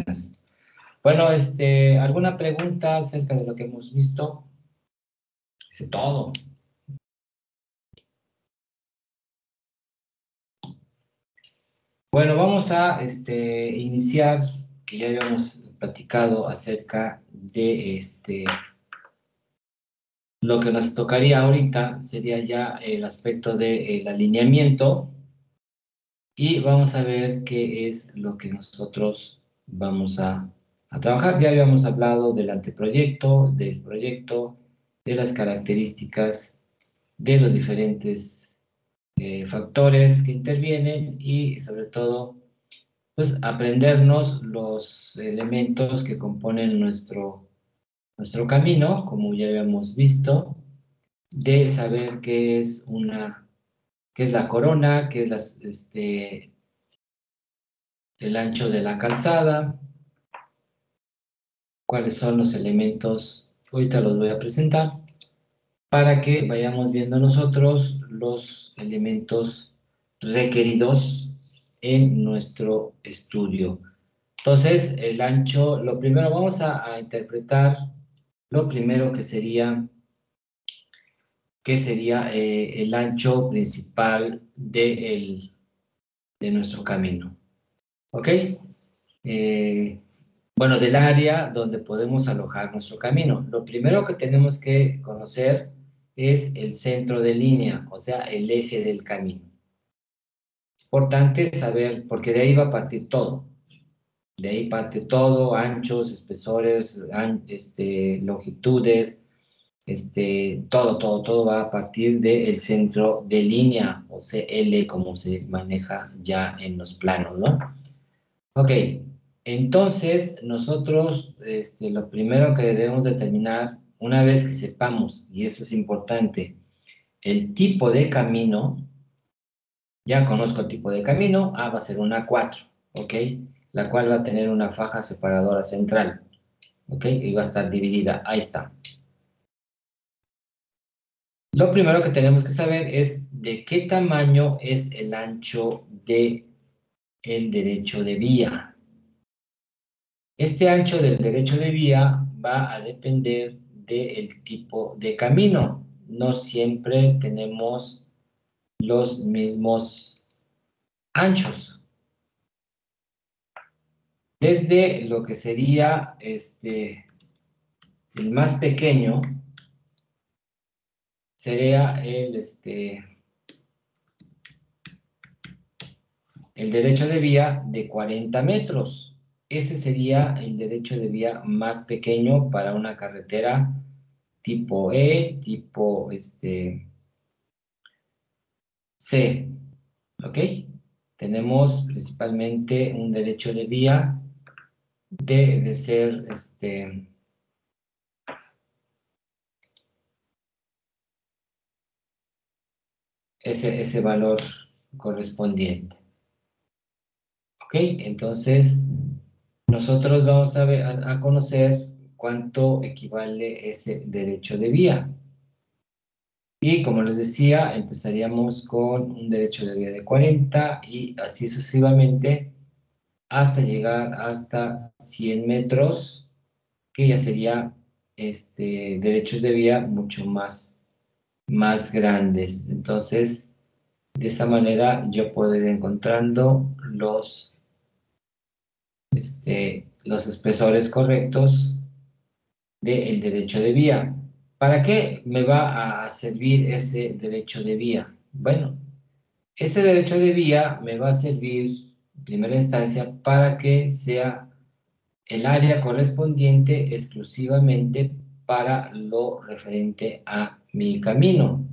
buenas. Bueno, ¿alguna pregunta acerca de lo que hemos visto? Dice todo. Bueno, vamos a iniciar, que ya habíamos platicado acerca de lo que nos tocaría ahorita, sería ya el aspecto del alineamiento, y vamos a ver qué es lo que nosotros vamos a trabajar. Ya habíamos hablado del anteproyecto, del proyecto, de las características, de los diferentes factores que intervienen y sobre todo, pues aprendernos los elementos que componen nuestro camino, como ya habíamos visto, de saber qué es la corona, qué es el ancho de la calzada, cuáles son los elementos, ahorita los voy a presentar, para que vayamos viendo nosotros los elementos requeridos en nuestro estudio. Entonces, el ancho, lo primero vamos a interpretar lo primero que sería el ancho principal de nuestro camino. ¿Ok? Bueno, del área donde podemos alojar nuestro camino. Lo primero que tenemos que conocer es el centro de línea, o sea, el eje del camino. Es importante saber, porque de ahí va a partir todo. De ahí parte todo, anchos, espesores, longitudes, todo va a partir del centro de línea, o CL, como se maneja ya en los planos, ¿no? Ok, entonces nosotros lo primero que debemos determinar, una vez que sepamos, y eso es importante, el tipo de camino, ya conozco el tipo de camino, va a ser una 4, ¿ok? La cual va a tener una faja separadora central, ¿ok? Y va a estar dividida, ahí está. Lo primero que tenemos que saber es de qué tamaño es el ancho del derecho de vía. Este ancho del derecho de vía va a depender del tipo de camino. No siempre tenemos los mismos anchos. Desde lo que sería el más pequeño, sería el derecho de vía de 40 metros. Ese sería el derecho de vía más pequeño para una carretera tipo E, tipo C, ¿ok? Tenemos principalmente un derecho de vía de ser ese valor correspondiente. ¿Ok? Entonces, nosotros vamos a conocer cuánto equivale ese derecho de vía. Y como les decía, empezaríamos con un derecho de vía de 40 y así sucesivamente hasta llegar hasta 100 metros, que ya sería derechos de vía mucho más grandes. Entonces, de esa manera yo puedo ir encontrando los espesores correctos del derecho de vía. ¿Para qué me va a servir ese derecho de vía? Bueno, ese derecho de vía me va a servir en primera instancia para que sea el área correspondiente exclusivamente para lo referente a mi camino.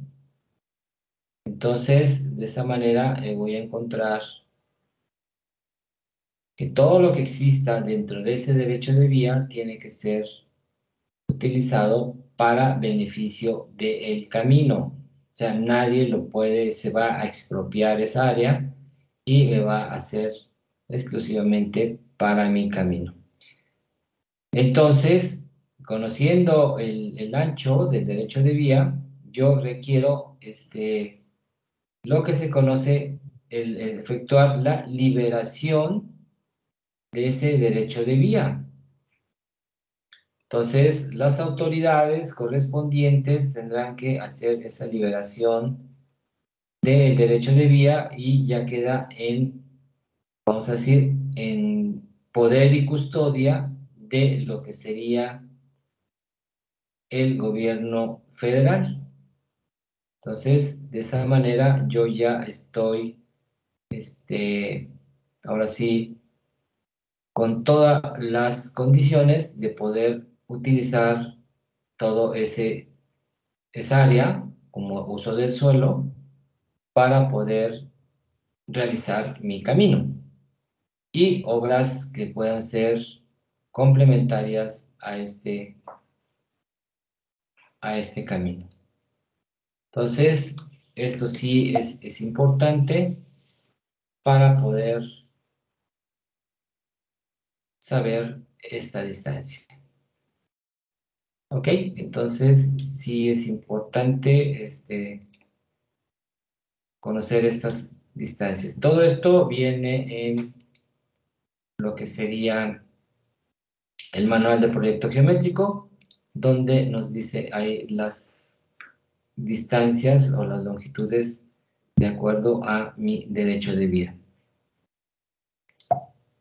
Entonces, de esa manera voy a encontrar que todo lo que exista dentro de ese derecho de vía tiene que ser utilizado para beneficio del camino. O sea, nadie se va a expropiar esa área y me va a hacer exclusivamente para mi camino. Entonces, conociendo el ancho del derecho de vía, yo requiero lo que se conoce el efectuar la liberación de ese derecho de vía. Entonces, las autoridades correspondientes tendrán que hacer esa liberación del derecho de vía y ya queda en, vamos a decir, en poder y custodia de lo que sería el gobierno federal. Entonces, de esa manera yo ya estoy, ahora sí, con todas las condiciones de poder utilizar todo esa área como uso del suelo para poder realizar mi camino y obras que puedan ser complementarias a este camino. Entonces, esto sí es importante para poder saber esta distancia. ¿Ok? Entonces, sí es importante conocer estas distancias. Todo esto viene en lo que sería el manual de proyecto geométrico, donde nos dice ahí las distancias o las longitudes de acuerdo a mi derecho de vía.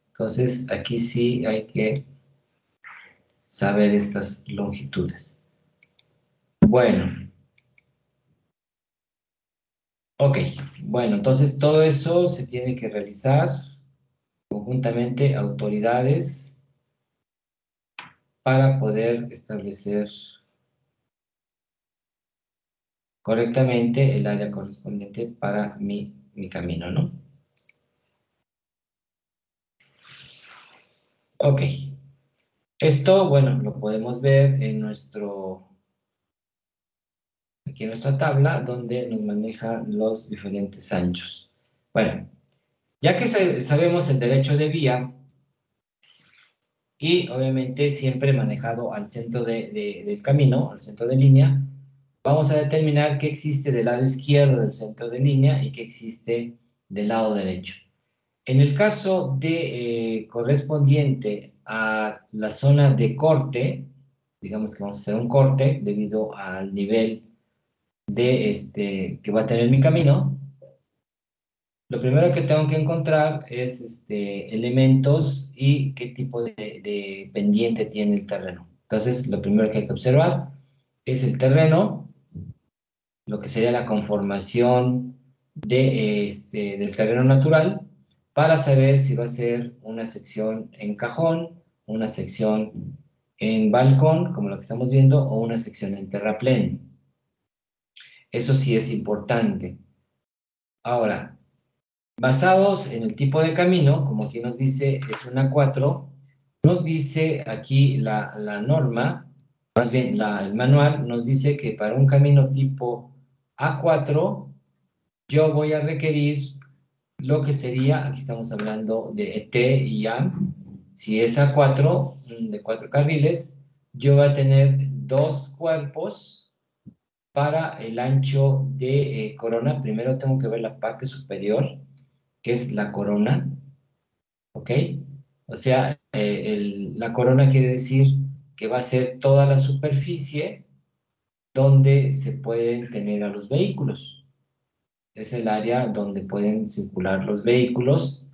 Entonces, aquí sí hay que saber estas longitudes. Bueno, ok. Bueno, entonces todo eso se tiene que realizar conjuntamente autoridades para poder establecer correctamente el área correspondiente para mi camino, ¿no? Ok. Esto, bueno, lo podemos ver en aquí en nuestra tabla, donde nos maneja los diferentes anchos. Bueno, ya que sabemos el derecho de vía, y obviamente siempre manejado al centro del camino, al centro de línea, vamos a determinar qué existe del lado izquierdo del centro de línea y qué existe del lado derecho. En el caso de correspondiente a la zona de corte, digamos que vamos a hacer un corte debido al nivel que va a tener mi camino, lo primero que tengo que encontrar es elementos y qué tipo de pendiente tiene el terreno. Entonces, lo primero que hay que observar es el terreno, lo que sería la conformación del terreno natural, para saber si va a ser una sección en cajón, una sección en balcón, como lo que estamos viendo, o una sección en terraplén. Eso sí es importante. Ahora, basados en el tipo de camino, como aquí nos dice, es una 4, nos dice aquí la norma, más bien el manual, nos dice que para un camino tipo A4, yo voy a requerir lo que sería, aquí estamos hablando de T y A, si es A4, de 4 carriles, yo voy a tener 2 cuerpos para el ancho de corona. Primero tengo que ver la parte superior, que es la corona, ¿ok? O sea, la corona quiere decir que va a ser toda la superficie donde se pueden tener a los vehículos. Es el área donde pueden circular los vehículos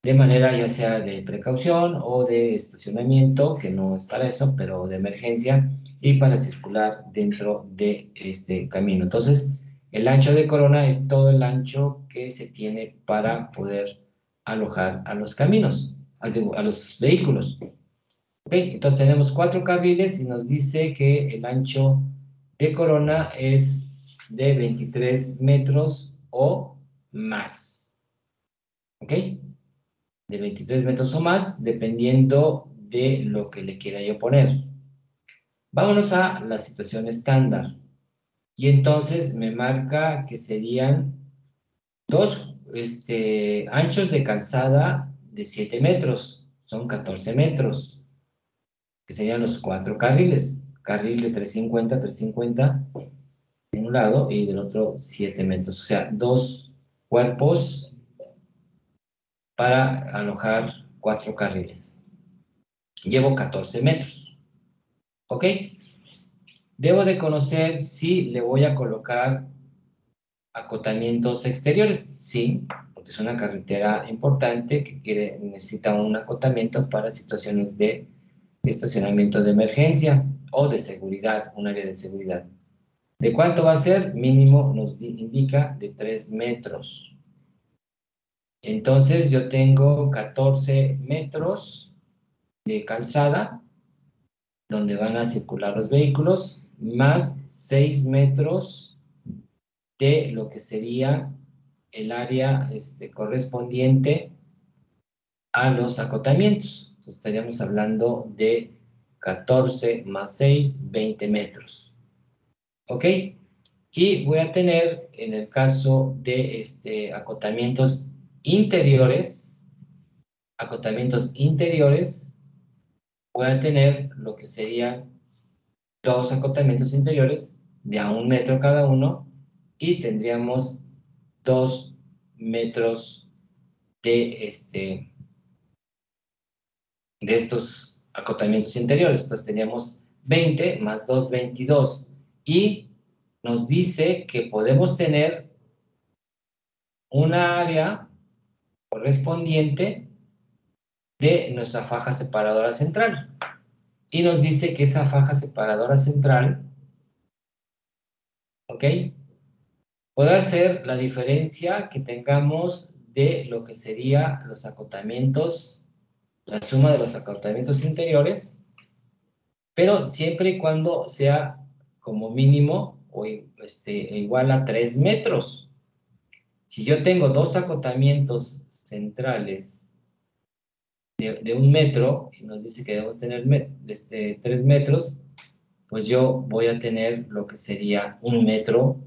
de manera ya sea de precaución o de estacionamiento, que no es para eso, pero de emergencia, y para circular dentro de este camino. Entonces, el ancho de corona es todo el ancho que se tiene para poder alojar a los caminos, a los vehículos. ¿Ok? Entonces tenemos 4 carriles y nos dice que el ancho de corona es de 23 metros o más. ¿Ok? De 23 metros o más, dependiendo de lo que le quiera yo poner. Vámonos a la situación estándar. Y entonces me marca que serían dos anchos de calzada de 7 metros. Son 14 metros, que serían los 4 carriles. Carril de 350 de un lado y del otro 7 metros. O sea, 2 cuerpos para alojar 4 carriles. Llevo 14 metros. ¿Ok? Debo de conocer si le voy a colocar acotamientos exteriores. Sí, porque es una carretera importante que necesita un acotamiento para situaciones de estacionamiento de emergencia o de seguridad, un área de seguridad. ¿De cuánto va a ser? Mínimo nos indica de 3 metros. Entonces yo tengo 14 metros de calzada donde van a circular los vehículos, más 6 metros de lo que sería el área correspondiente a los acotamientos. Entonces estaríamos hablando de 14 más 6, 20 metros. ¿Ok? Y voy a tener, en el caso de acotamientos interiores, voy a tener lo que serían 2 acotamientos interiores de a 1 metro cada uno y tendríamos 2 metros de estos acotamientos interiores. Entonces teníamos 20 más 2, 22. Y nos dice que podemos tener una área correspondiente de nuestra faja separadora central. Y nos dice que esa faja separadora central, ¿ok?, podrá ser la diferencia que tengamos de lo que sería los acotamientos, la suma de los acotamientos interiores, pero siempre y cuando sea como mínimo o igual a 3 metros. Si yo tengo 2 acotamientos centrales de 1 metro, y nos dice que debemos tener 3 metros, pues yo voy a tener lo que sería 1 metro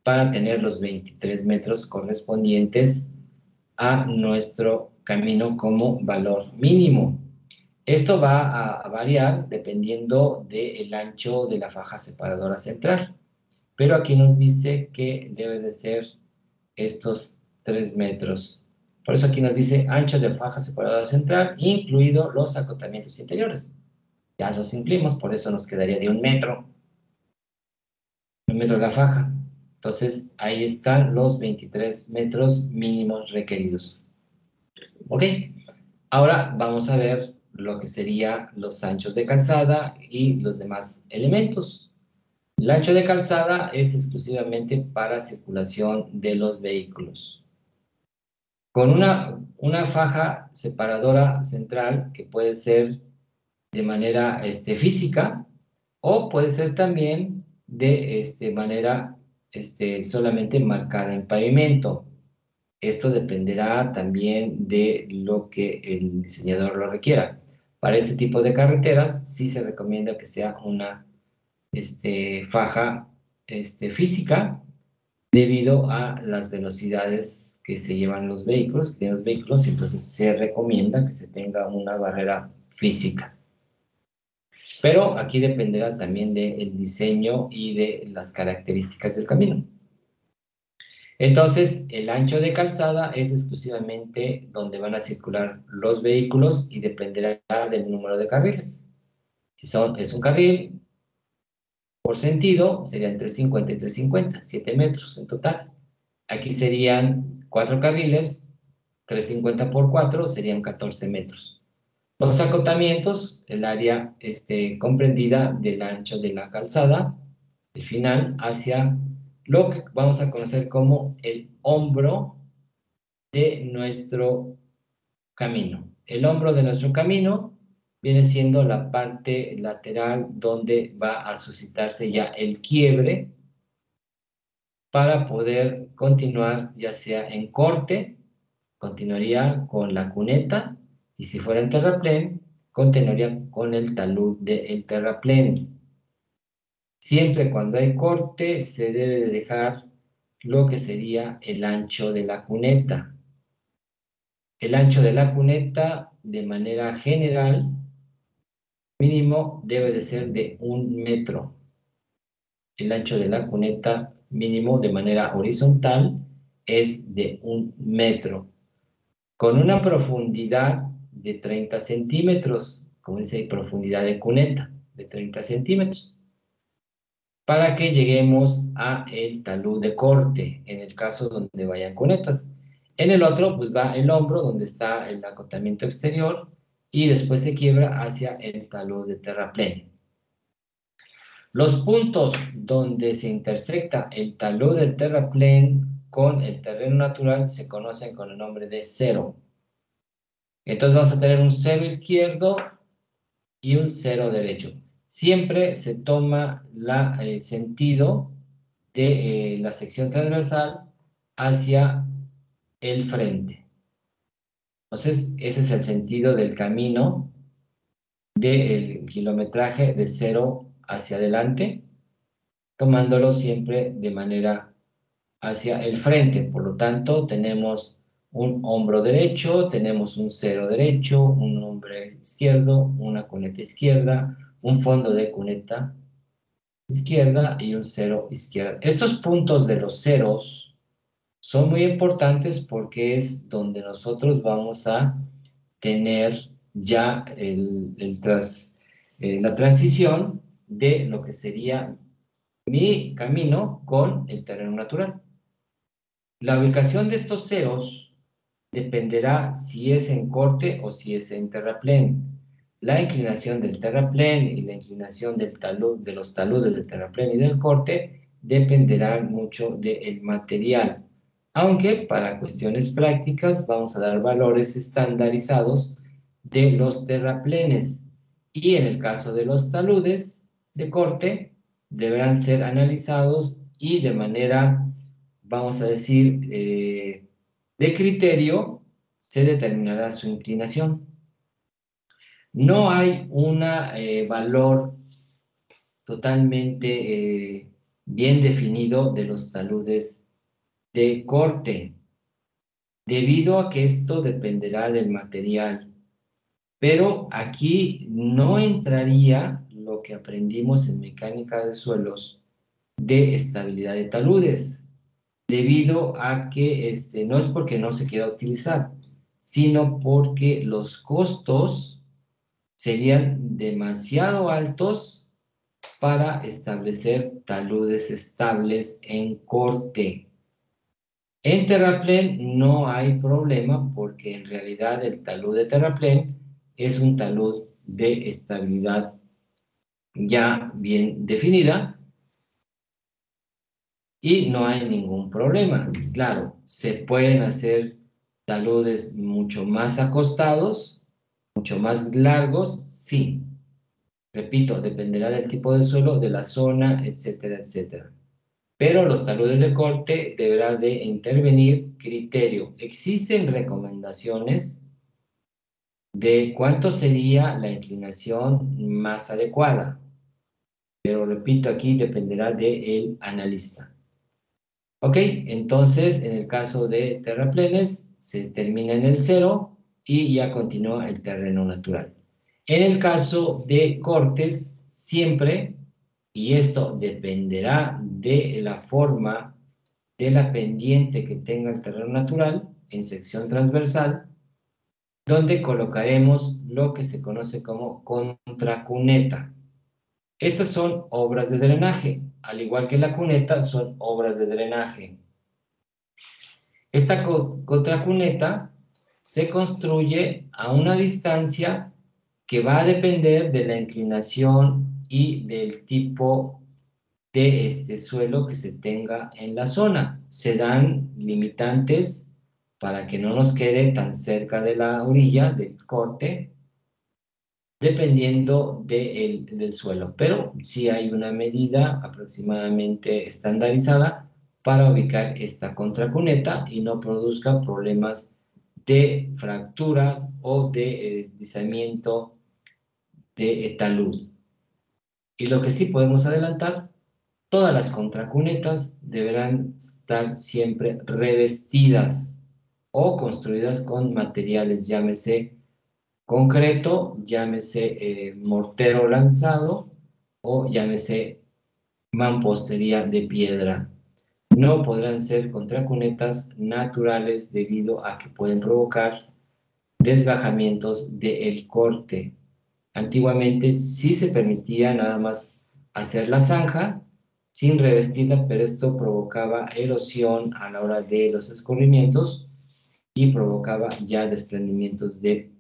para tener los 23 metros correspondientes a nuestro camino como valor mínimo. Esto va a variar dependiendo del ancho de la faja separadora central, pero aquí nos dice que debe de ser estos 3 metros. Por eso aquí nos dice ancho de faja separadora central, incluido los acotamientos interiores. Ya los incluimos, por eso nos quedaría de 1 metro. 1 metro la faja. Entonces, ahí están los 23 metros mínimos requeridos. ¿Ok? Ahora vamos a ver lo que serían los anchos de calzada y los demás elementos. El ancho de calzada es exclusivamente para circulación de los vehículos. Con una faja separadora central que puede ser de manera física o puede ser también de manera solamente marcada en pavimento. Esto dependerá también de lo que el diseñador lo requiera. Para este tipo de carreteras sí se recomienda que sea una faja física debido a las velocidades que se llevan los vehículos, entonces se recomienda que se tenga una barrera física. Pero aquí dependerá también del diseño y de las características del camino. Entonces, el ancho de calzada es exclusivamente donde van a circular los vehículos y dependerá del número de carriles. Si es un carril por sentido, serían 350 y 350, 7 metros en total. Aquí serían 4 carriles, 350 por 4 serían 14 metros. Los acotamientos, el área comprendida del ancho de la calzada, el final, hacia lo que vamos a conocer como el hombro de nuestro camino. El hombro de nuestro camino viene siendo la parte lateral donde va a suscitarse ya el quiebre para poder continuar, ya sea en corte, continuaría con la cuneta, y si fuera en terraplén, continuaría con el talud del terraplén. Siempre cuando hay corte, se debe de dejar lo que sería el ancho de la cuneta. El ancho de la cuneta, de manera general, mínimo debe de ser de 1 metro. El ancho de la cuneta mínimo de manera horizontal es de 1 metro, con una profundidad de 30 centímetros, como dice ahí, profundidad de cuneta de 30 centímetros, para que lleguemos a el talud de corte, en el caso donde vayan cunetas. En el otro, pues va el hombro, donde está el acotamiento exterior, y después se quiebra hacia el talud de terraplén. Los puntos donde se intersecta el talud del terraplén con el terreno natural se conocen con el nombre de cero. Entonces vas a tener un cero izquierdo y un cero derecho. Siempre se toma el sentido de la sección transversal hacia el frente. Entonces, ese es el sentido del camino del kilometraje de cero hacia adelante, tomándolo siempre de manera hacia el frente. Por lo tanto, tenemos un hombro derecho, tenemos un cero derecho, un hombro izquierdo, una cuneta izquierda, un fondo de cuneta izquierda y un cero izquierda. Estos puntos de los ceros son muy importantes porque es donde nosotros vamos a tener ya la transición de lo que sería mi camino con el terreno natural. La ubicación de estos ceros dependerá si es en corte o si es en terraplén. La inclinación del terraplén y la inclinación de los taludes del terraplén y del corte dependerá mucho del material. Aunque para cuestiones prácticas vamos a dar valores estandarizados de los terraplenes. Y en el caso de los taludes de corte, deberán ser analizados y de manera, vamos a decir, de criterio, se determinará su inclinación. No hay un valor totalmente bien definido de los taludes de corte, debido a que esto dependerá del material. Pero aquí no entraría lo que aprendimos en mecánica de suelos de estabilidad de taludes, debido a que no es porque no se quiera utilizar, sino porque los costos serían demasiado altos para establecer taludes estables en corte. En terraplén no hay problema porque en realidad el talud de terraplén es un talud de estabilidad ya bien definida y no hay ningún problema. Claro, se pueden hacer taludes mucho más acostados, mucho más largos, sí. Repito, dependerá del tipo de suelo, de la zona, etcétera, etcétera. Pero los taludes de corte deberá de intervenir criterio. Existen recomendaciones de cuánto sería la inclinación más adecuada. Pero repito, aquí dependerá del analista. Ok, entonces en el caso de terraplenes se termina en el cero y ya continúa el terreno natural. En el caso de cortes, siempre, y esto dependerá de la forma de la pendiente que tenga el terreno natural en sección transversal, donde colocaremos lo que se conoce como contracuneta. Estas son obras de drenaje, al igual que la cuneta son obras de drenaje. Esta contracuneta se construye a una distancia que va a depender de la inclinación y del tipo de suelo que se tenga en la zona. Se dan limitantes para que no nos quede tan cerca de la orilla del corte, dependiendo del suelo. Pero sí hay una medida aproximadamente estandarizada para ubicar esta contracuneta y no produzca problemas de fracturas o de deslizamiento de talud. Y lo que sí podemos adelantar, todas las contracunetas deberán estar siempre revestidas o construidas con materiales, llámese concreto, llámese mortero lanzado o llámese mampostería de piedra. No podrán ser contracunetas naturales debido a que pueden provocar desgajamientos del corte. Antiguamente sí se permitía nada más hacer la zanja sin revestirla, pero esto provocaba erosión a la hora de los escurrimientos y provocaba ya desprendimientos de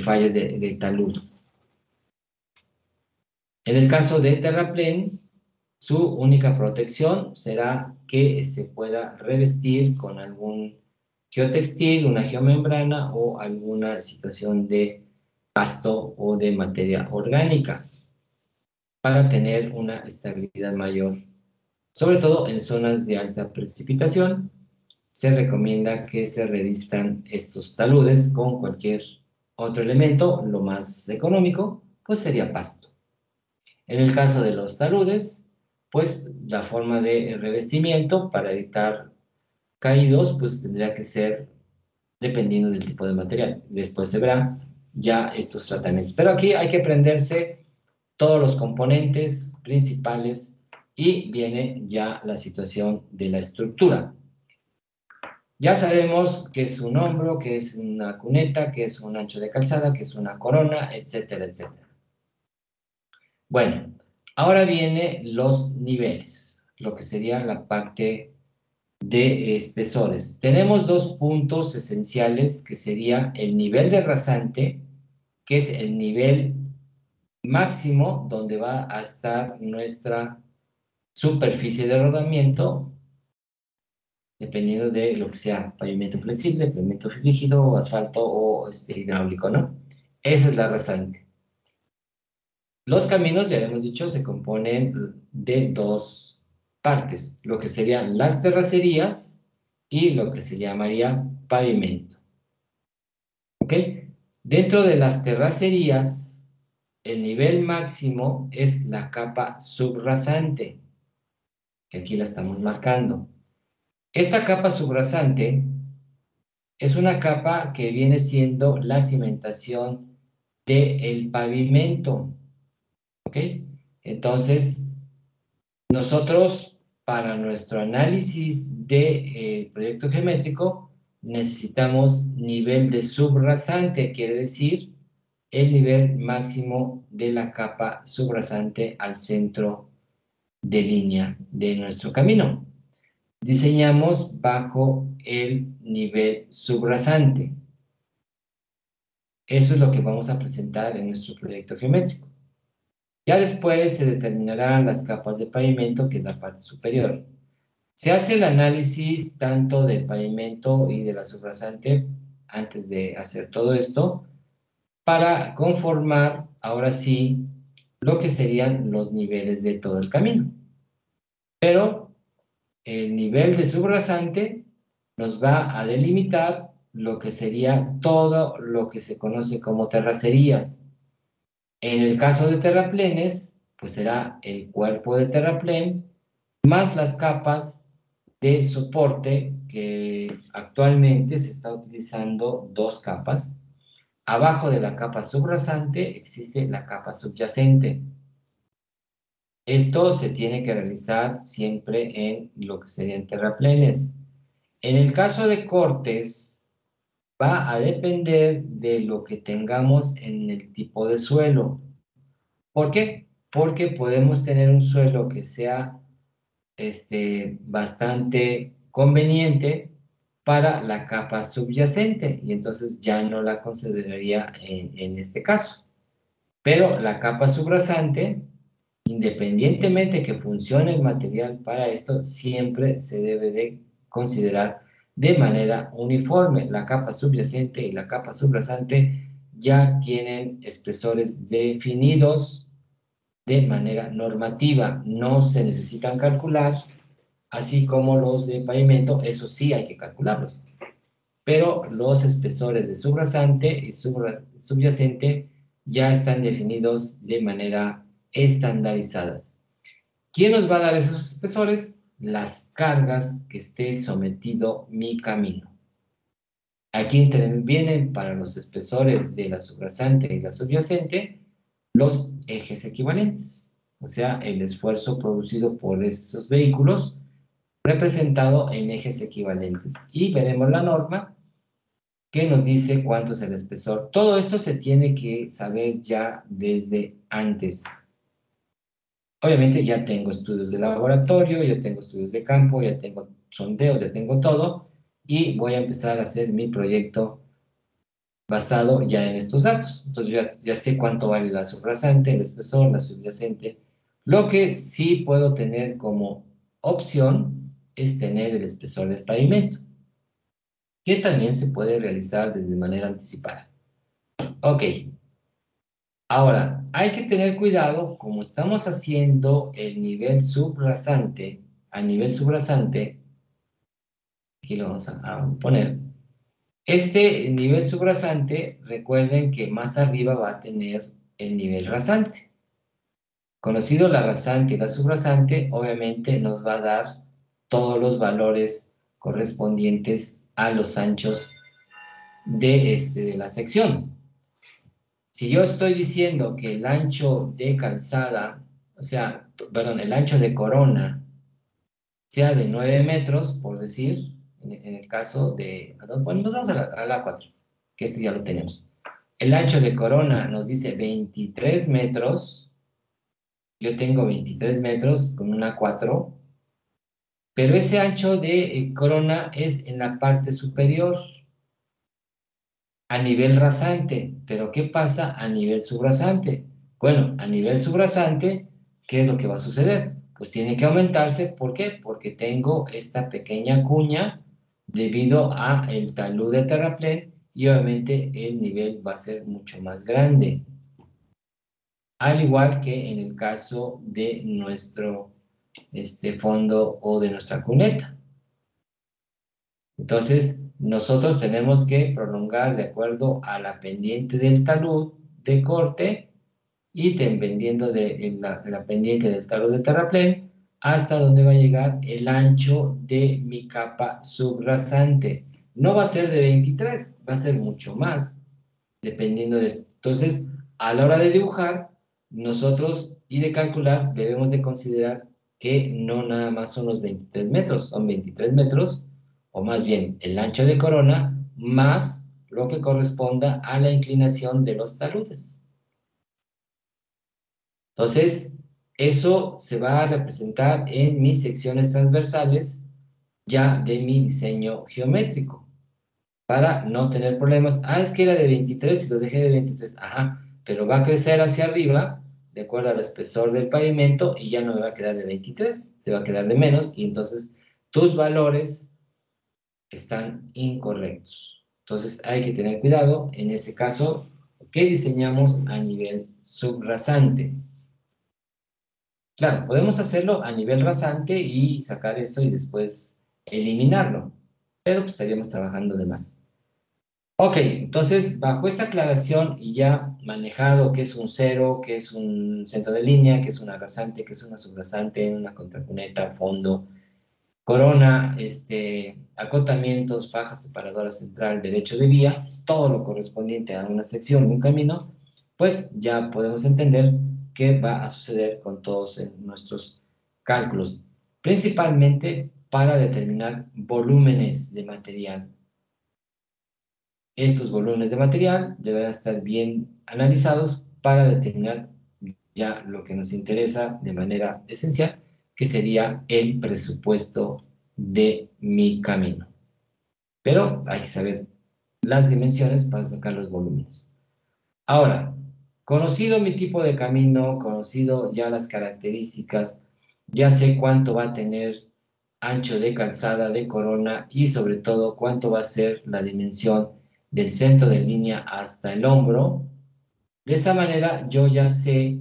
fallas de talud. En el caso de terraplén, su única protección será que se pueda revestir con algún geotextil, una geomembrana o alguna situación de pasto o de materia orgánica para tener una estabilidad mayor. Sobre todo en zonas de alta precipitación, se recomienda que se revistan estos taludes con cualquier otro elemento. Lo más económico, pues sería pasto. En el caso de los taludes, pues la forma de revestimiento para evitar caídos, pues tendría que ser dependiendo del tipo de material. Después se verá ya estos tratamientos. Pero aquí hay que aprenderse todos los componentes principales y viene ya la situación de la estructura. Ya sabemos qué es un hombro, qué es una cuneta, qué es un ancho de calzada, qué es una corona, etcétera, etcétera. Bueno, ahora vienen los niveles, lo que sería la parte de espesores. Tenemos dos puntos esenciales que sería el nivel de rasante, que es el nivel máximo donde va a estar nuestra superficie de rodamiento, dependiendo de lo que sea, pavimento flexible, pavimento rígido, asfalto o hidráulico, ¿no? Esa es la rasante. Los caminos, ya hemos dicho, se componen de dos partes, lo que serían las terracerías y lo que se llamaría pavimento. ¿Ok? Dentro de las terracerías, el nivel máximo es la capa subrasante, que aquí la estamos marcando. Esta capa subrasante es una capa que viene siendo la cimentación del pavimento. ¿Ok? Entonces, nosotros, para nuestro análisis del proyecto geométrico, necesitamos nivel de subrasante, quiere decir el nivel máximo de la capa subrasante al centro de línea de nuestro camino. Diseñamos bajo el nivel subrasante. Eso es lo que vamos a presentar en nuestro proyecto geométrico. Ya después se determinarán las capas de pavimento, que es la parte superior. Se hace el análisis tanto del pavimento y de la subrasante antes de hacer todo esto para conformar, ahora sí, lo que serían los niveles de todo el camino. Pero el nivel de subrasante nos va a delimitar lo que sería todo lo que se conoce como terracerías. En el caso de terraplenes, pues será el cuerpo de terraplén más las capas de soporte, que actualmente se está utilizando dos capas. Abajo de la capa subrasante existe la capa subyacente. Esto se tiene que realizar siempre en lo que serían terraplenes. En el caso de cortes, va a depender de lo que tengamos en el tipo de suelo. ¿Por qué? Porque podemos tener un suelo que sea bastante conveniente para la capa subyacente y entonces ya no la consideraría en este caso. Pero la capa subrasante, independientemente que funcione el material para esto, siempre se debe de considerar de manera uniforme. La capa subyacente y la capa subrasante ya tienen espesores definidos de manera normativa, no se necesitan calcular, así como los de pavimento, eso sí hay que calcularlos. Pero los espesores de subrasante y subyacente ya están definidos de manera estandarizadas. ¿Quién nos va a dar esos espesores? Las cargas que esté sometido mi camino. Aquí intervienen para los espesores de la subrasante y la subyacente los ejes equivalentes, o sea, el esfuerzo producido por esos vehículos representado en ejes equivalentes. Y veremos la norma que nos dice cuánto es el espesor. Todo esto se tiene que saber ya desde antes. Obviamente ya tengo estudios de laboratorio, ya tengo estudios de campo, ya tengo sondeos, ya tengo todo, y voy a empezar a hacer mi proyecto basado ya en estos datos. Entonces ya sé cuánto vale la subrasante, el espesor, la subyacente. Lo que sí puedo tener como opción es tener el espesor del pavimento, que también se puede realizar de manera anticipada. Ok, ahora hay que tener cuidado, como estamos haciendo el nivel subrasante, a nivel subrasante, aquí lo vamos a poner. Este nivel subrasante, recuerden que más arriba va a tener el nivel rasante. Conocido la rasante y la subrasante, obviamente nos va a dar todos los valores correspondientes a los anchos de la sección. Si yo estoy diciendo que el ancho de calzada, o sea, perdón, el ancho de corona sea de 9 metros, por decir, en el caso de, bueno, nos vamos a la 4, que este ya lo tenemos. El ancho de corona nos dice 23 metros, yo tengo 23 metros con una 4, pero ese ancho de corona es en la parte superior, a nivel rasante. ¿Pero qué pasa a nivel subrasante? Bueno, a nivel subrasante, ¿qué es lo que va a suceder? Pues tiene que aumentarse. ¿Por qué? Porque tengo esta pequeña cuña debido a el talud de terraplén y obviamente el nivel va a ser mucho más grande. Al igual que en el caso de nuestro fondo o de nuestra cuneta. Entonces, nosotros tenemos que prolongar de acuerdo a la pendiente del talud de corte y dependiendo de la pendiente del talud de terraplén hasta donde va a llegar el ancho de mi capa subrasante. No va a ser de 23, va a ser mucho más, dependiendo de esto. Entonces, a la hora de dibujar, nosotros y de calcular, debemos de considerar que no nada más son los 23 metros, son 23 metros, o más bien el ancho de corona, más lo que corresponda a la inclinación de los taludes. Entonces, eso se va a representar en mis secciones transversales ya de mi diseño geométrico, para no tener problemas. Ah, es que era de 23 y lo dejé de 23. Ajá, pero va a crecer hacia arriba, de acuerdo al espesor del pavimento, y ya no me va a quedar de 23, te va a quedar de menos, y entonces tus valores están incorrectos. Entonces hay que tener cuidado, en este caso, que diseñamos a nivel subrasante. Claro, podemos hacerlo a nivel rasante y sacar esto y después eliminarlo, pero pues estaríamos trabajando de más. Ok, entonces bajo esa aclaración y ya manejado qué es un cero, qué es un centro de línea, qué es una rasante, qué es una subrasante, una contracuneta, fondo, corona, acotamientos, faja separadora central, derecho de vía, todo lo correspondiente a una sección de un camino, pues ya podemos entender qué va a suceder con todos nuestros cálculos, principalmente para determinar volúmenes de material. Estos volúmenes de material deberán estar bien analizados para determinar ya lo que nos interesa de manera esencial, que sería el presupuesto de mi camino. Pero hay que saber las dimensiones para sacar los volúmenes. Ahora, conocido mi tipo de camino, conocido ya las características, ya sé cuánto va a tener ancho de calzada de corona y sobre todo cuánto va a ser la dimensión del centro de línea hasta el hombro. De esa manera yo ya sé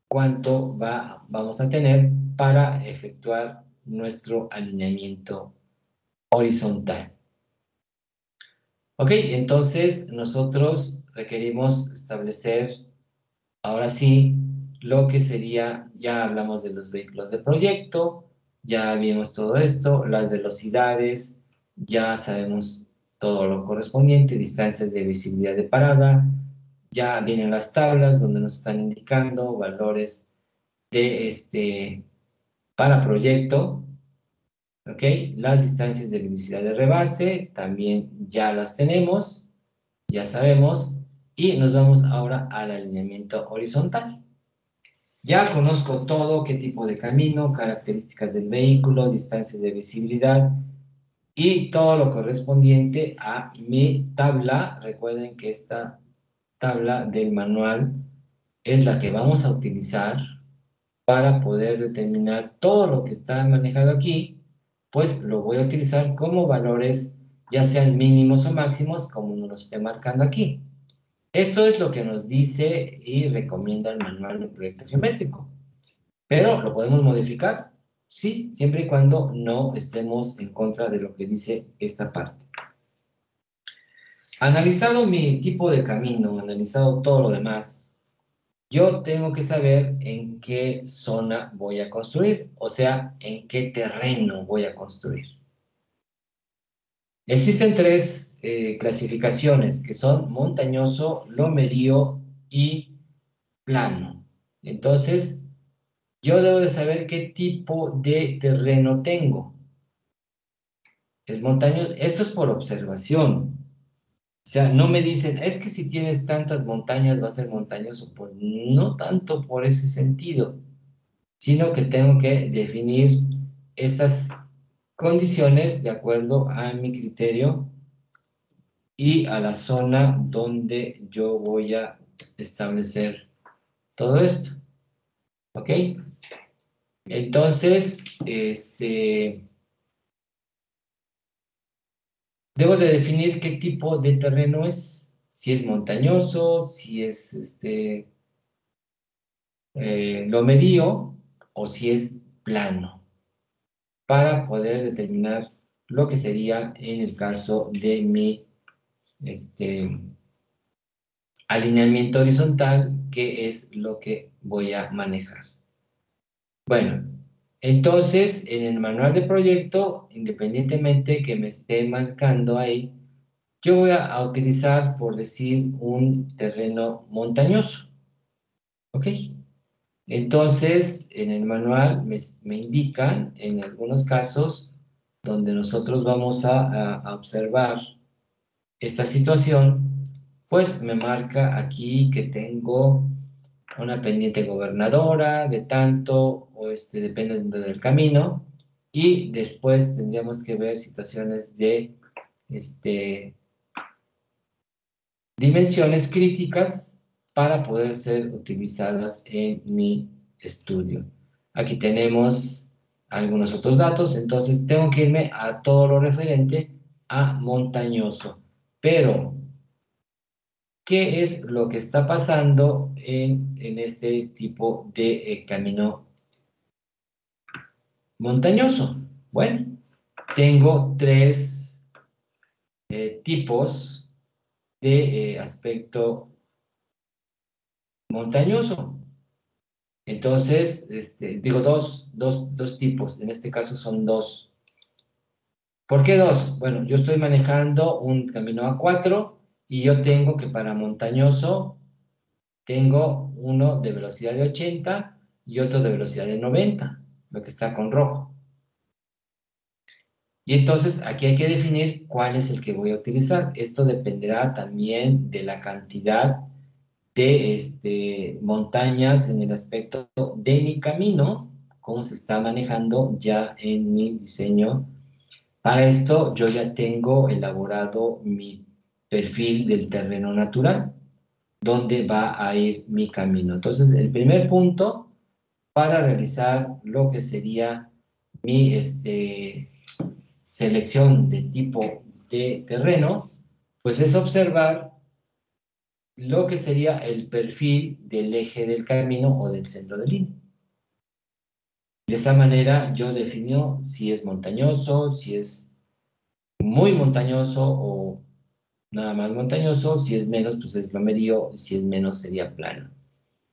cuánto vamos a tener para efectuar nuestro alineamiento horizontal. Ok, entonces nosotros requerimos establecer, ahora sí, lo que sería, ya hablamos de los vehículos de proyecto, ya vimos todo esto, las velocidades, ya sabemos todo lo correspondiente, distancias de visibilidad de parada, ya vienen las tablas donde nos están indicando valores de para proyecto, ¿ok? Las distancias de velocidad de rebase también ya las tenemos. ya sabemos, y nos vamos ahora al alineamiento horizontal. Ya conozco todo, qué tipo de camino, características del vehículo, distancias de visibilidad y todo lo correspondiente a mi tabla. Recuerden que esta tabla del manual es la que vamos a utilizar para poder determinar todo lo que está manejado aquí, pues lo voy a utilizar como valores, ya sean mínimos o máximos, como nos lo esté marcando aquí. Esto es lo que nos dice y recomienda el manual de proyecto geométrico. Pero lo podemos modificar, sí, siempre y cuando no estemos en contra de lo que dice esta parte. Analizado mi tipo de camino, analizado todo lo demás, yo tengo que saber en qué zona voy a construir, o sea, en qué terreno voy a construir. Existen tres clasificaciones que son montañoso, lomerío y plano. Entonces, yo debo de saber qué tipo de terreno tengo. Es montañoso. Esto es por observación. O sea, no me dicen, es que si tienes tantas montañas va a ser montañoso. Pues no tanto por ese sentido, sino que tengo que definir estas condiciones de acuerdo a mi criterio y a la zona donde yo voy a establecer todo esto. ¿Ok? Entonces, debo de definir qué tipo de terreno es, si es montañoso, si es lomerío o si es plano, para poder determinar lo que sería en el caso de mi alineamiento horizontal, que es lo que voy a manejar. Bueno, entonces en el manual de proyecto, independientemente que me esté marcando ahí, yo voy a utilizar, por decir, un terreno montañoso. ¿Ok? Entonces, en el manual me indican, en algunos casos, donde nosotros vamos a observar esta situación, pues me marca aquí que tengo una pendiente gobernadora de tanto, o dependiendo del camino, y después tendríamos que ver situaciones de dimensiones críticas para poder ser utilizadas en mi estudio. Aquí tenemos algunos otros datos, entonces tengo que irme a todo lo referente a montañoso. Pero, ¿qué es lo que está pasando en este tipo de camino montañoso? Bueno, tengo tres tipos de aspecto montañoso. Entonces, digo dos tipos, en este caso son dos. ¿Por qué dos? Bueno, yo estoy manejando un camino A4 y yo tengo que para montañoso tengo uno de velocidad de 80 y otro de velocidad de 90, lo que está con rojo. Y entonces aquí hay que definir cuál es el que voy a utilizar. Esto dependerá también de la cantidad de montañas en el aspecto de mi camino, cómo se está manejando ya en mi diseño. Para esto yo ya tengo elaborado mi perfil del terreno natural, donde va a ir mi camino. Entonces, el primer punto para realizar lo que sería mi selección de tipo de terreno, pues es observar lo que sería el perfil del eje del camino o del centro de línea. De esa manera yo defino si es montañoso, si es muy montañoso o nada más montañoso, si es menos, pues es lomerío, y si es menos sería plano.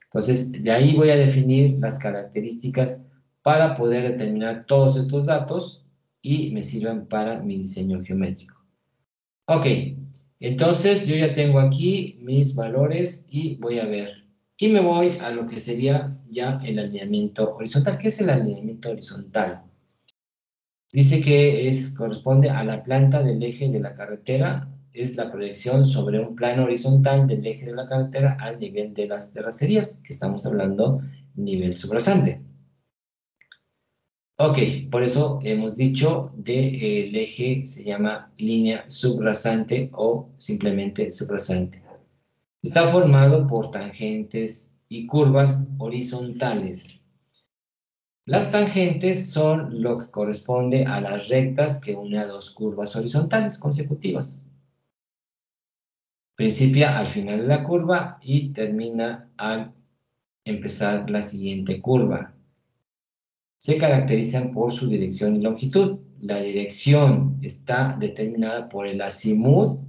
Entonces, de ahí voy a definir las características para poder determinar todos estos datos y me sirvan para mi diseño geométrico. Ok, entonces yo ya tengo aquí mis valores y voy a ver. Y me voy a lo que sería ya el alineamiento horizontal. ¿Qué es el alineamiento horizontal? Dice que corresponde a la planta del eje de la carretera es la proyección sobre un plano horizontal del eje de la carretera al nivel de las terracerías, que estamos hablando nivel subrasante. Ok, por eso hemos dicho el eje se llama línea subrasante o simplemente subrasante. Está formado por tangentes y curvas horizontales. Las tangentes son lo que corresponde a las rectas que une a dos curvas horizontales consecutivas. Principia al final de la curva y termina al empezar la siguiente curva. Se caracterizan por su dirección y longitud. La dirección está determinada por el azimut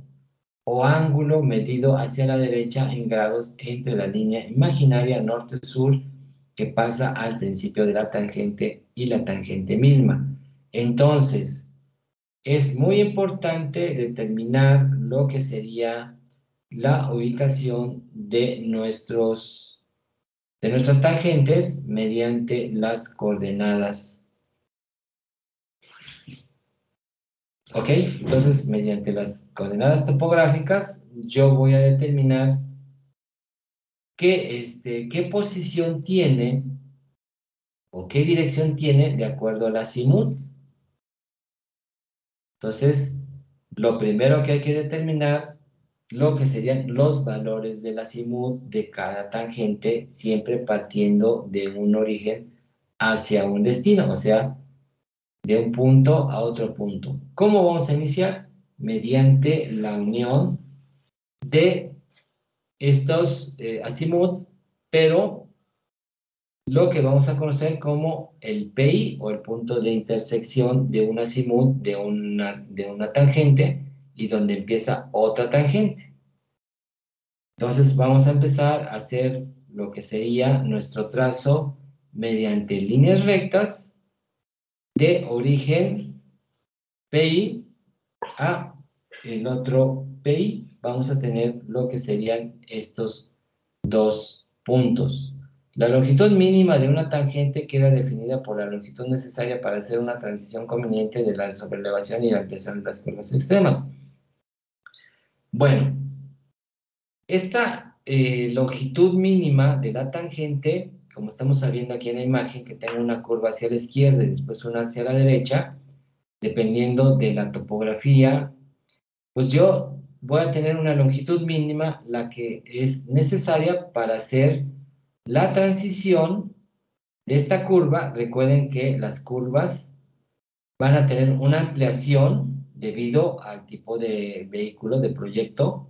o ángulo medido hacia la derecha en grados entre la línea imaginaria norte-sur que pasa al principio de la tangente y la tangente misma. Entonces, es muy importante determinar lo que sería la ubicación de nuestras tangentes mediante las coordenadas. ¿Ok? Entonces, mediante las coordenadas topográficas, yo voy a determinar qué posición tiene o qué dirección tiene de acuerdo al azimut. Entonces, lo primero que hay que determinar, lo que serían los valores del azimut de cada tangente, siempre partiendo de un origen hacia un destino, o sea, de un punto a otro punto. ¿Cómo vamos a iniciar? Mediante la unión de estos azimuts, pero lo que vamos a conocer como el PI o el punto de intersección de un azimut de una tangente y donde empieza otra tangente. Entonces vamos a empezar a hacer lo que sería nuestro trazo mediante líneas rectas de origen PI a el otro PI. Vamos a tener lo que serían estos dos puntos. La longitud mínima de una tangente queda definida por la longitud necesaria para hacer una transición conveniente de la sobrelevación y la ampliación de las curvas extremas. Bueno, esta longitud mínima de la tangente, como estamos viendo aquí en la imagen, que tengo una curva hacia la izquierda y después una hacia la derecha, dependiendo de la topografía, pues yo voy a tener una longitud mínima, la que es necesaria para hacer la transición de esta curva. Recuerden que las curvas van a tener una ampliación debido al tipo de vehículo, de proyecto.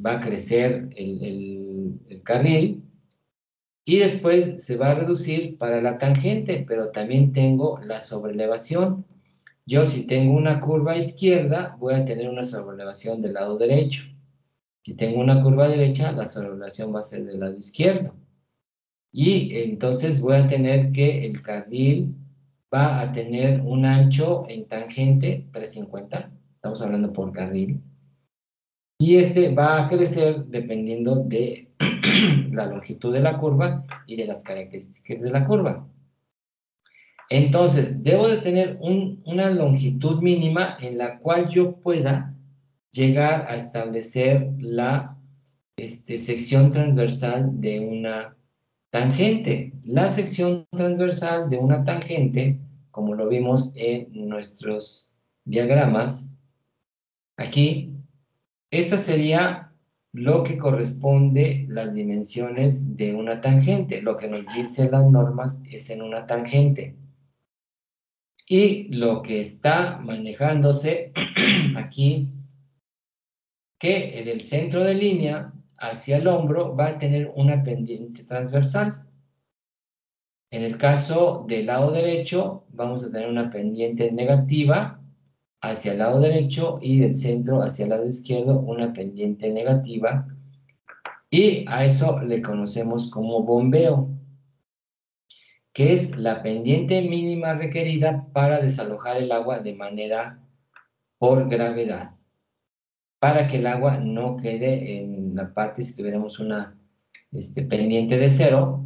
Va a crecer el carril y después se va a reducir para la tangente, pero también tengo la sobrelevación. Yo si tengo una curva izquierda, voy a tener una sobrelevación del lado derecho. Si tengo una curva derecha, la sobrelevación va a ser del lado izquierdo. Y entonces voy a tener que el carril va a tener un ancho en tangente 350. Estamos hablando por carril. Y este va a crecer dependiendo de la longitud de la curva y de las características de la curva. Entonces, debo de tener una longitud mínima en la cual yo pueda llegar a establecer la sección transversal de una tangente. La sección transversal de una tangente, como lo vimos en nuestros diagramas, aquí, esta sería lo que corresponde las dimensiones de una tangente. Lo que nos dice las normas es en una tangente. Y lo que está manejándose aquí, que del centro de línea hacia el hombro va a tener una pendiente transversal. En el caso del lado derecho, vamos a tener una pendiente negativa hacia el lado derecho y del centro hacia el lado izquierdo una pendiente negativa. Y a eso le conocemos como bombeo, que es la pendiente mínima requerida para desalojar el agua de manera por gravedad, para que el agua no quede en la parte, si tuviéramos una pendiente de cero,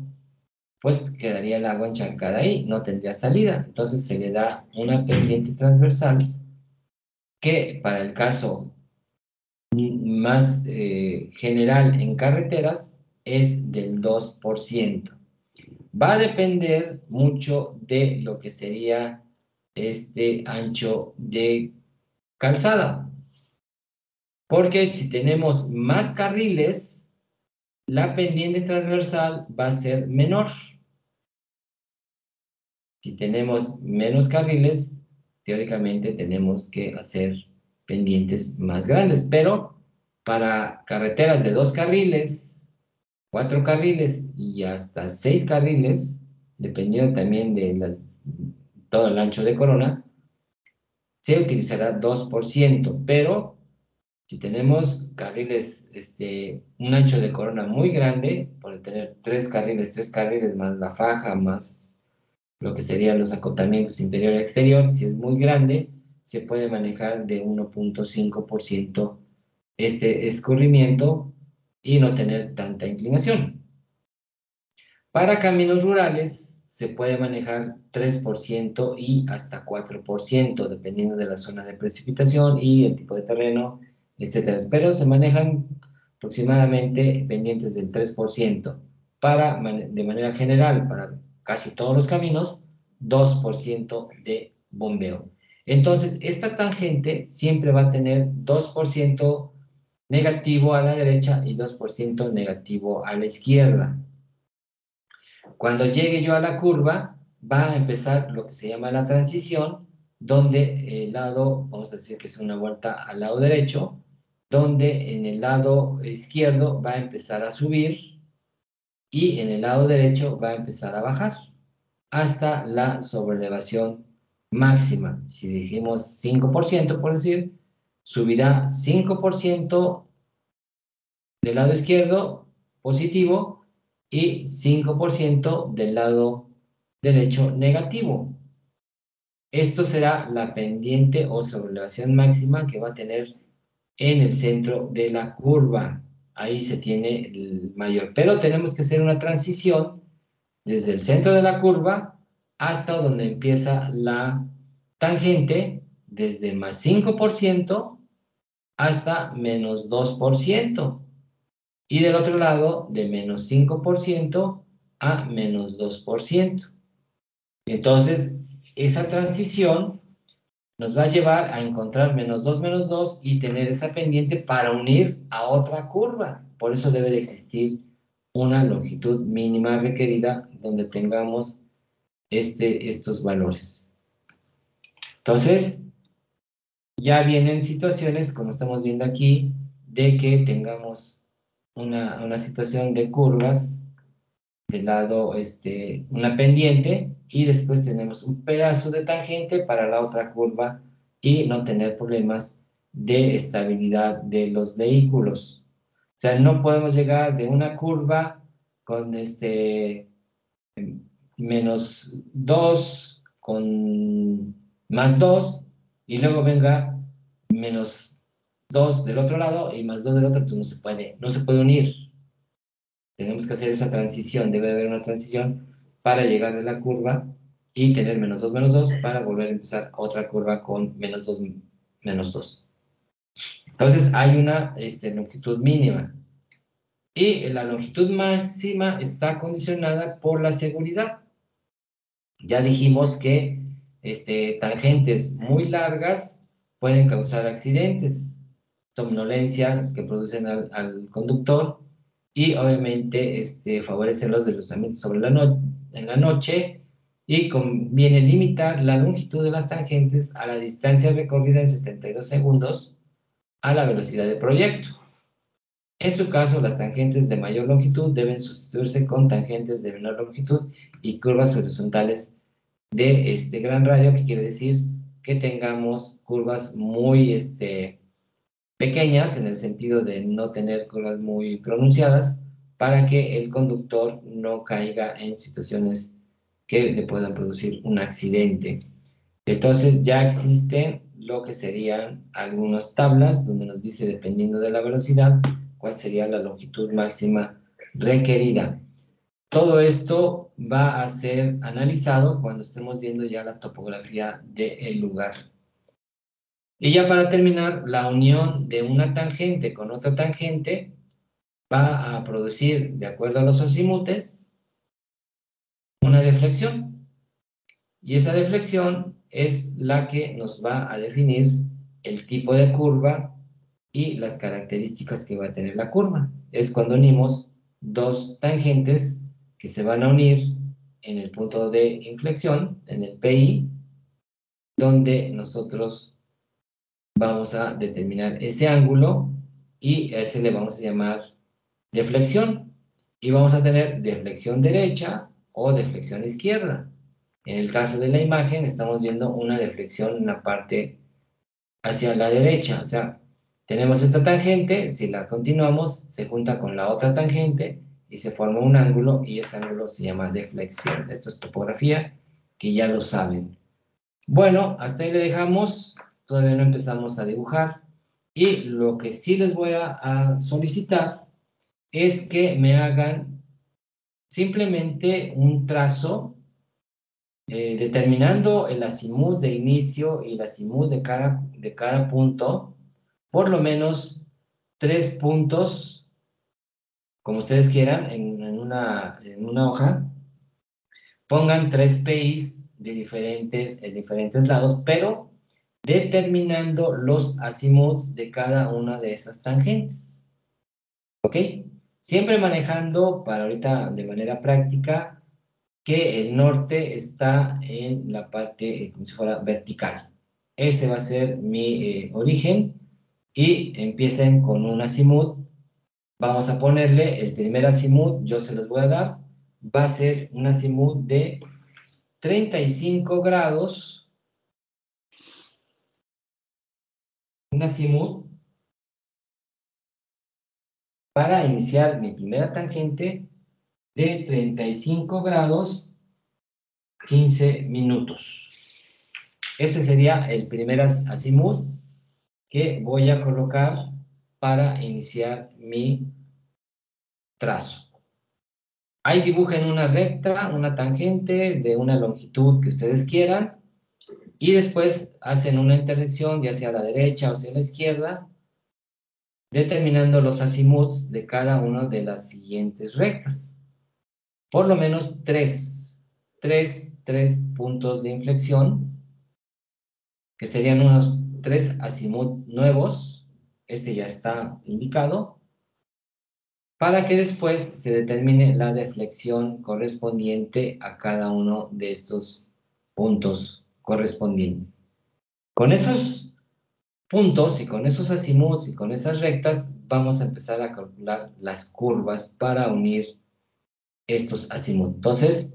pues quedaría el agua encharcada ahí, no tendría salida. Entonces se le da una pendiente transversal que para el caso más general en carreteras es del 2%. Va a depender mucho de lo que sería este ancho de calzada. Porque si tenemos más carriles, la pendiente transversal va a ser menor. Si tenemos menos carriles, teóricamente tenemos que hacer pendientes más grandes, pero para carreteras de 2 carriles, 4 carriles y hasta 6 carriles, dependiendo también de todo el ancho de corona, se utilizará 2%, pero si tenemos carriles, un ancho de corona muy grande, por tener 3 carriles más la faja, más lo que serían los acotamientos interior y exterior, si es muy grande, se puede manejar de 1.5% este escurrimiento y no tener tanta inclinación. Para caminos rurales se puede manejar 3% y hasta 4%, dependiendo de la zona de precipitación y el tipo de terreno, etcétera. Pero se manejan aproximadamente pendientes del 3%. De manera general, para casi todos los caminos, 2% de bombeo. Entonces, esta tangente siempre va a tener 2% negativo a la derecha y 2% negativo a la izquierda. Cuando llegue yo a la curva, va a empezar lo que se llama la transición, donde el lado, vamos a decir que es una vuelta al lado derecho, donde en el lado izquierdo va a empezar a subir y en el lado derecho va a empezar a bajar hasta la sobrelevación máxima. Si dijimos 5%, por decir, subirá 5% del lado izquierdo positivo y 5% del lado derecho negativo. Esto será la pendiente o sobrelevación máxima que va a tener en el centro de la curva. Ahí se tiene el mayor. Pero tenemos que hacer una transición desde el centro de la curva hasta donde empieza la tangente, desde más 5% hasta menos 2%. Y del otro lado, de menos 5% a menos 2%. Entonces, esa transición nos va a llevar a encontrar menos 2 y tener esa pendiente para unir a otra curva. Por eso debe de existir una longitud mínima requerida donde tengamos estos valores. Entonces, ya vienen situaciones, como estamos viendo aquí, de que tengamos una situación de curvas del lado, una pendiente, y después tenemos un pedazo de tangente para la otra curva y no tener problemas de estabilidad de los vehículos. O sea, no podemos llegar de una curva con -2 con +2 y luego venga -2 del otro lado y +2 del otro, entonces no se puede unir. Tenemos que hacer esa transición, debe haber una transición para llegar de la curva y tener -2 para volver a empezar otra curva con -2 -2. Entonces hay una longitud mínima. Y la longitud máxima está condicionada por la seguridad. Ya dijimos que tangentes muy largas pueden causar accidentes, somnolencia que producen al conductor y obviamente favorecen los deslizamientos en la noche, y conviene limitar la longitud de las tangentes a la distancia recorrida en 72 segundos a la velocidad de proyecto. En su caso, las tangentes de mayor longitud deben sustituirse con tangentes de menor longitud y curvas horizontales de gran radio, que quiere decir que tengamos curvas muy pequeñas, en el sentido de no tener curvas muy pronunciadas, para que el conductor no caiga en situaciones que le puedan producir un accidente. Entonces ya existen lo que serían algunas tablas donde nos dice, dependiendo de la velocidad, cuál sería la longitud máxima requerida. Todo esto va a ser analizado cuando estemos viendo ya la topografía del lugar. Y ya para terminar, la unión de una tangente con otra tangente va a producir, de acuerdo a los azimutes, una deflexión. Y esa deflexión es la que nos va a definir el tipo de curva y las características que va a tener la curva. Es cuando unimos dos tangentes que se van a unir en el punto de inflexión, en el PI, donde nosotros vamos a determinar ese ángulo y a ese le vamos a llamar deflexión. Y vamos a tener deflexión derecha o deflexión izquierda. En el caso de la imagen estamos viendo una deflexión en la parte hacia la derecha, o sea, tenemos esta tangente, si la continuamos, se junta con la otra tangente y se forma un ángulo y ese ángulo se llama deflexión. Esto es topografía, que ya lo saben. Bueno, hasta ahí le dejamos, todavía no empezamos a dibujar y lo que sí les voy a solicitar es que me hagan simplemente un trazo determinando el azimut de inicio y el azimut de cada punto, por lo menos 3 puntos, como ustedes quieran, en una hoja, pongan 3 PIs de diferentes lados, pero determinando los azimuts de cada una de esas tangentes. ¿Ok? Siempre manejando, para ahorita de manera práctica, que el norte está en la parte como si fuera vertical. Ese va a ser mi origen y empiecen con un azimut. Vamos a ponerle el primer azimut, yo se los voy a dar, va a ser un azimut de 35 grados, un azimut para iniciar mi primera tangente de 35 grados 15 minutos. Ese sería el primer azimut que voy a colocar para iniciar mi trazo. Ahí dibujen una recta, una tangente de una longitud que ustedes quieran y después hacen una intersección ya sea a la derecha o hacia la izquierda, determinando los azimuts de cada una de las siguientes rectas. Por lo menos tres puntos de inflexión, que serían unos 3 azimuts nuevos. Este ya está indicado, para que después se determine la deflexión correspondiente a cada uno de estos puntos correspondientes. Con esos puntos y con esos azimuts y con esas rectas vamos a empezar a calcular las curvas para unir estos azimuts. Entonces,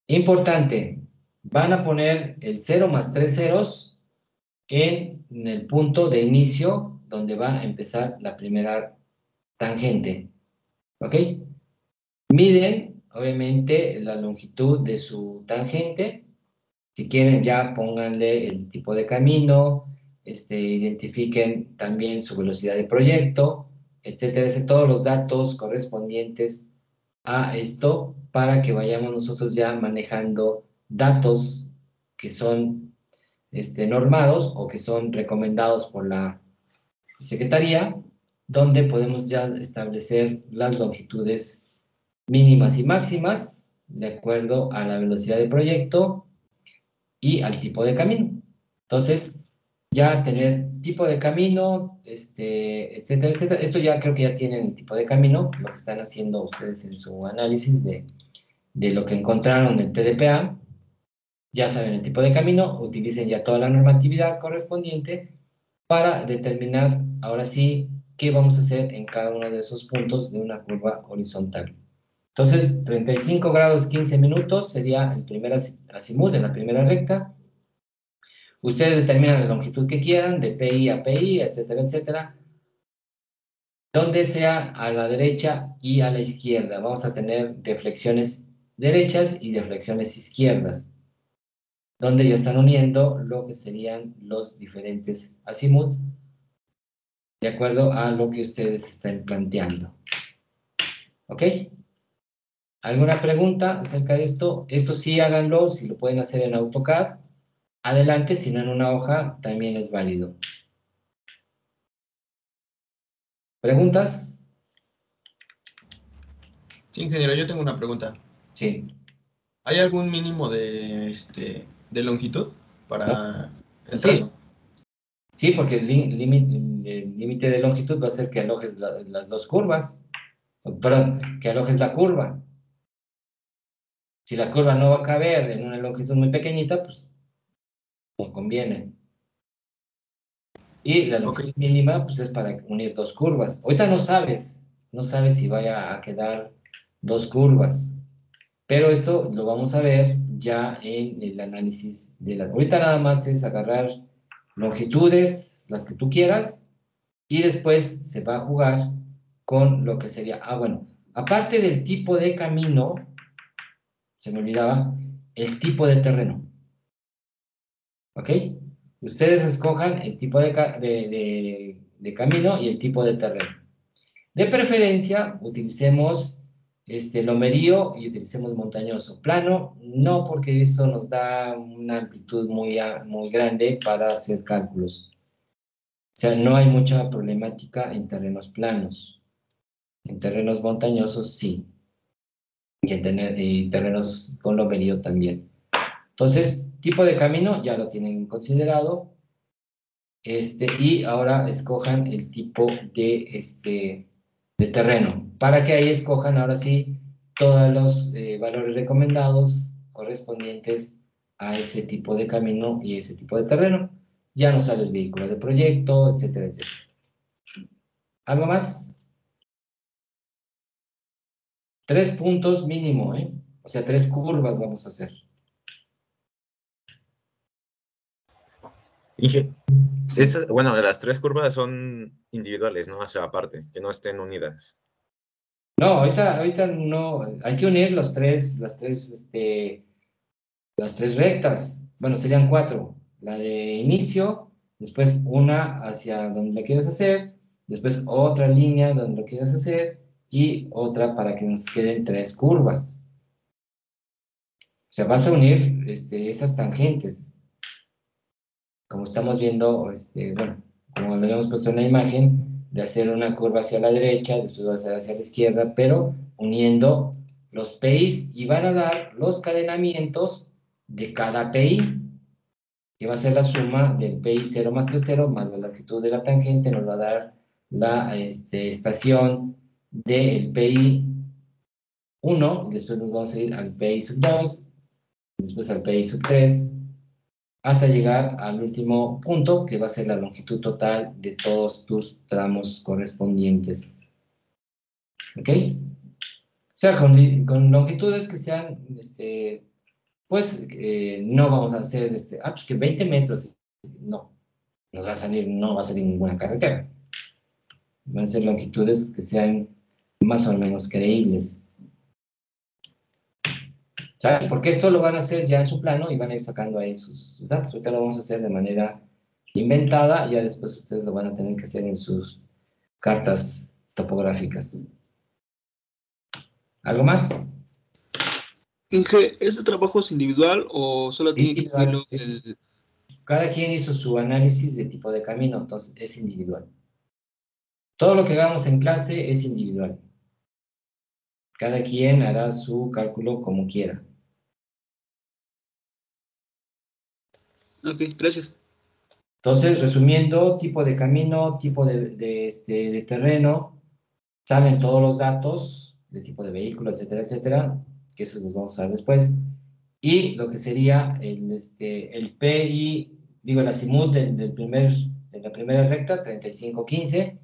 importante, van a poner el 0 más 3 ceros en el punto de inicio donde va a empezar la primera tangente. ¿Ok? Miden, obviamente, la longitud de su tangente. Si quieren, ya pónganle el tipo de camino, identifiquen también su velocidad de proyecto, etcétera, todos los datos correspondientes a esto para que vayamos nosotros ya manejando datos que son normados o que son recomendados por la Secretaría, donde podemos ya establecer las longitudes mínimas y máximas de acuerdo a la velocidad de proyecto y al tipo de camino. Entonces, ya tener tipo de camino, etcétera, etcétera. Esto ya creo que ya tienen el tipo de camino, lo que están haciendo ustedes en su análisis de lo que encontraron en TDPA. Ya saben el tipo de camino, utilicen ya toda la normatividad correspondiente para determinar, ahora sí, qué vamos a hacer en cada uno de esos puntos de una curva horizontal. Entonces, 35 grados 15 minutos sería el primer azimut de la primera recta. Ustedes determinan la longitud que quieran, de PI a PI, etcétera, etcétera. Donde sea a la derecha y a la izquierda. Vamos a tener deflexiones derechas y deflexiones izquierdas, donde ya están uniendo lo que serían los diferentes azimuts, de acuerdo a lo que ustedes están planteando. ¿Ok? ¿Alguna pregunta acerca de esto? Esto sí háganlo, si lo pueden hacer en AutoCAD, adelante, sino en una hoja, también es válido. ¿Preguntas? Sí, ingeniero, yo tengo una pregunta. Sí. ¿Hay algún mínimo de longitud ¿No? para el Sí, trazo? sí, porque el límite de longitud va a ser que alojes las dos curvas. Perdón, que alojes la curva. Si la curva no va a caber en una longitud muy pequeñita, pues no conviene. Y la Ok. longitud mínima, pues es para unir dos curvas. Ahorita no sabes si vaya a quedar dos curvas, pero esto lo vamos a ver ya en el análisis de la... Ahorita nada más es agarrar longitudes, las que tú quieras, y después se va a jugar con lo que sería... bueno, aparte del tipo de camino, se me olvidaba, el tipo de terreno. ¿Ok? Ustedes escojan el tipo de camino y el tipo de terreno. De preferencia, utilicemos lomerío y utilicemos montañoso. Plano, no, porque eso nos da una amplitud muy grande para hacer cálculos. O sea, no hay mucha problemática en terrenos planos. En terrenos montañosos, sí. Y terrenos con lomerío también. Entonces, tipo de camino ya lo tienen considerado. Y ahora escojan el tipo de terreno, para que ahí escojan ahora sí todos los valores recomendados correspondientes a ese tipo de camino y ese tipo de terreno. Ya no sale el vehículo de proyecto, etcétera, etcétera. ¿Algo más? 3 puntos mínimo, ¿eh? O sea, 3 curvas vamos a hacer. Inge, bueno, las tres curvas son individuales, ¿no? O sea, aparte, que no estén unidas. No, ahorita no, hay que unir las tres rectas. Bueno, serían 4. La de inicio, después una hacia donde lo quieres hacer, después otra línea donde lo quieres hacer y otra para que nos queden 3 curvas. O sea, vas a unir esas tangentes. Como estamos viendo, bueno, como lo habíamos puesto en la imagen, de hacer una curva hacia la derecha, después va a ser hacia la izquierda, pero uniendo los PIs y van a dar los cadenamientos de cada PI, que va a ser la suma del PI 0 más 3,0 más la longitud de la tangente, nos va a dar la estación del PI 1, y después nos vamos a ir al PI sub 2, después al PI sub 3, hasta llegar al último punto, que va a ser la longitud total de todos tus tramos correspondientes. ¿Ok? O sea, con longitudes que sean, pues, no vamos a hacer, pues que 20 metros, no, no va a salir ninguna carretera. Van a ser longitudes que sean más o menos creíbles. ¿Sabes? Porque esto lo van a hacer ya en su plano y van a ir sacando ahí sus datos. Ahorita lo vamos a hacer de manera inventada, ya después ustedes lo van a tener que hacer en sus cartas topográficas. ¿Algo más? Inge, ¿este trabajo es individual o solo tiene que Individual. subirlo el... Cada quien hizo su análisis de tipo de camino, entonces es individual. Todo lo que hagamos en clase es individual. Cada quien hará su cálculo como quiera. Ok, gracias. Entonces, resumiendo, tipo de camino, tipo de terreno, salen todos los datos de tipo de vehículo, etcétera, etcétera, que eso los vamos a ver después. Y lo que sería el PI, digo, el azimut de la primera recta, 3515,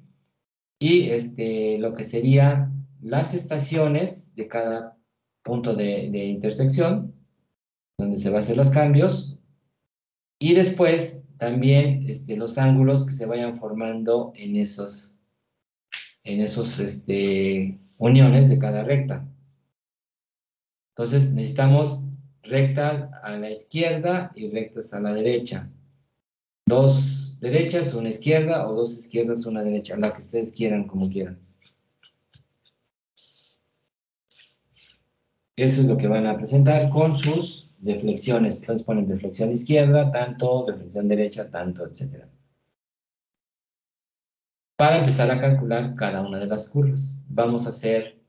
y lo que sería las estaciones de cada punto de intersección, donde se van a hacer los cambios, y después también los ángulos que se vayan formando en esos uniones de cada recta. Entonces necesitamos rectas a la izquierda y rectas a la derecha. 2 derechas, una izquierda, o 2 izquierdas, una derecha, la que ustedes quieran, como quieran. Eso es lo que van a presentar con sus de flexiones. Entonces ponen de flexión izquierda, tanto, de flexión derecha, tanto, etc. Para empezar a calcular cada una de las curvas. Vamos a hacer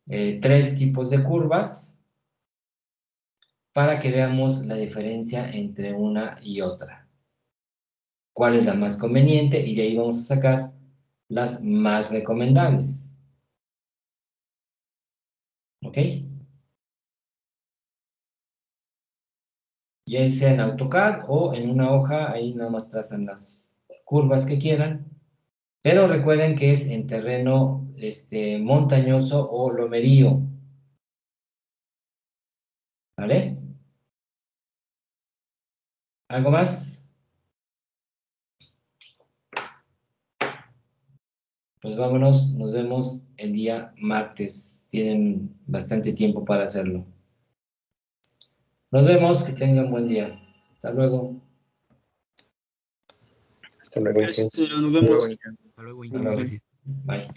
3 tipos de curvas para que veamos la diferencia entre una y otra. ¿Cuál es la más conveniente? Y de ahí vamos a sacar las más recomendables. ¿Ok? Ya sea en AutoCAD o en una hoja, ahí nada más trazan las curvas que quieran. Pero recuerden que es en terreno montañoso o lomerío. ¿Vale? ¿Algo más? Pues vámonos, nos vemos el día martes. Tienen bastante tiempo para hacerlo. Nos vemos, que tengan buen día. Hasta luego. Hasta luego. Gracias, nos Hasta vemos. luego. Hasta luego, Hasta luego. gracias. Bye.